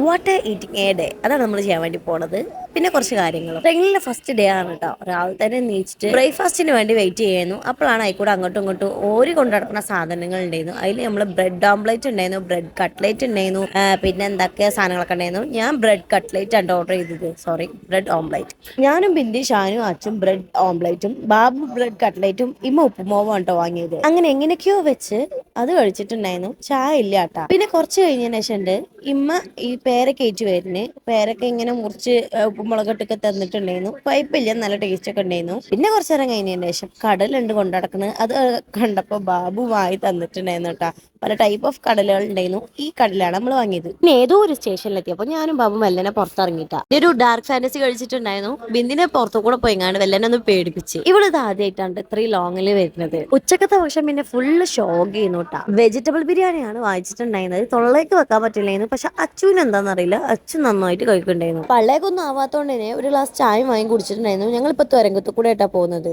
What eating A day അതാണ് നമ്മൾ ചെയ്യാൻ വേണ്ടി പോണത്. പിന്നെ കുറച്ച് കാര്യങ്ങൾ ട്രെയിനിലെ ഫസ്റ്റ് ഡേ ആണ് കേട്ടോ. രാവിലെ തന്നെ നീച്ചിട്ട് ബ്രേക്ക്ഫാസ്റ്റിന് വേണ്ടി വെയിറ്റ് ചെയ്യുന്നു. അപ്പോഴാണ് ആയിക്കൂടെ അങ്ങോട്ടും ഇങ്ങോട്ടും ഓരി കൊണ്ടു നടക്കുന്ന സാധനങ്ങൾ ഉണ്ടായിരുന്നു. അതിൽ നമ്മൾ ബ്രെഡ് ഓംപ്ലേറ്റ് ഉണ്ടായിരുന്നു, ബ്രെഡ് കട്ട്ലേറ്റ് ഉണ്ടായിരുന്നു, പിന്നെ എന്തൊക്കെ സാധനങ്ങളൊക്കെ ഉണ്ടായിരുന്നു. ഞാൻ ബ്രെഡ് കട്ട്ലേറ്റ് ആണ് ഓർഡർ ചെയ്തത്, സോറി ബ്രെഡ് ഓംപ്ലേറ്റ്. ഞാനും ബിന്ദി ഷാനും അച്ഛൻ ബ്രെഡ് ഓംപ്ലേറ്റും ബാബു ബ്രെഡ് കട്ട്ലേറ്റും ഇമ്മ ഉപ്പുമാവും കേട്ടോ വാങ്ങിയത്. അങ്ങനെ എങ്ങനെയൊക്കെയോ വെച്ച് അത് കഴിച്ചിട്ടുണ്ടായിരുന്നു. ചായ ഇല്ല കേട്ടാ. പിന്നെ കുറച്ച് കഴിഞ്ഞതിന് ശേഷം ഉണ്ട് ഇമ്മ ഈ പേരക്ക ഏറ്റ് വരുന്നേ. പേരക്ക ഇങ്ങനെ മുറിച്ച് ഉപ്പുമുളകൊട്ടൊക്കെ തന്നിട്ടുണ്ടായിരുന്നു. കുഴപ്പമില്ല, നല്ല ടേസ്റ്റ് ഒക്കെ ഉണ്ടായിരുന്നു. പിന്നെ കുറച്ചു നേരം കഴിഞ്ഞതിന് ശേഷം കടലുണ്ട് കൊണ്ടുനടക്കുന്നത്. അത് കണ്ടപ്പോ ബാബു വാങ്ങി തന്നിട്ടുണ്ടായിരുന്നു കേട്ടാ. പല ടൈപ്പ് ഓഫ് കടലുകൾ ഉണ്ടായിരുന്നു. ഈ കടലാണ് നമ്മൾ വാങ്ങിയത്. പിന്നെ ഏതോ ഒരു സ്റ്റേഷനിലെത്തിയപ്പോൾ ഞാനും ബാബു മെല്ലനെ പുറത്തിറങ്ങിയിട്ടാ. ഒരു ഡാർക്ക് ഫാന്റസി കഴിച്ചിട്ടുണ്ടായിരുന്നു. ബിന്ദിനെ പുറത്തു കൂടെ പോയിങ്ങാണ്ട് വെല്ലനെ ഒന്ന് പേടിപ്പിച്ച്. ഇവളിത് ആദ്യമായിട്ടാണ് ഇത്രയും ലോങ്ങിൽ വരുന്നത്. ഉച്ചക്കത്തെ ഭക്ഷണം പിന്നെ ഫുള്ള് ഷോക്ക് ചെയ്യുന്നു കേട്ടാ. വെജിറ്റബിൾ ബിരിയാണിയാണ് വാങ്ങിച്ചിട്ടുണ്ടായിരുന്നത്. തൊള്ളേക്ക് വെക്കാൻ പറ്റില്ലായിരുന്നു. പക്ഷെ അച്ചുവിന് എന്താണെന്നറിയില്ല, അച്ചു നന്നായിട്ട് കഴിക്കുന്നുണ്ടായിരുന്നു. പള്ളേക്കൊന്നും ആവാത്തോണ്ട് തന്നെ ഒരു ഗ്ലാസ് ചായ വാങ്ങി കുടിച്ചിട്ടുണ്ടായിരുന്നു. ഞങ്ങളിപ്പോ തുരങ്കത്തു കൂടെ ആയിട്ടാ പോകുന്നത്.